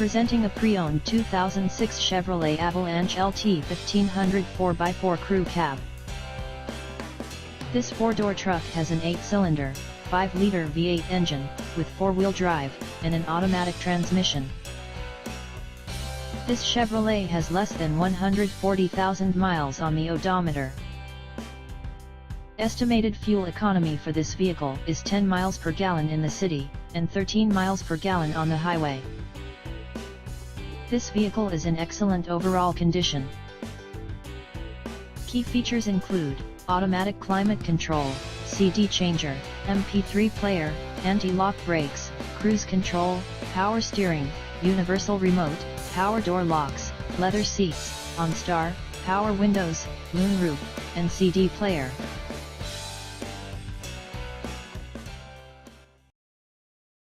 Presenting a pre-owned 2006 Chevrolet Avalanche LT 1500 4x4 Crew Cab. This four-door truck has an 8-cylinder, 5-liter V8 engine, with 4-wheel drive, and an automatic transmission. This Chevrolet has less than 140,000 miles on the odometer. Estimated fuel economy for this vehicle is 10 miles per gallon in the city, and 13 miles per gallon on the highway. This vehicle is in excellent overall condition. Key features include automatic climate control, CD changer, MP3 player, anti-lock brakes, cruise control, power steering, universal remote, power door locks, leather seats, OnStar, power windows, moonroof, and CD player.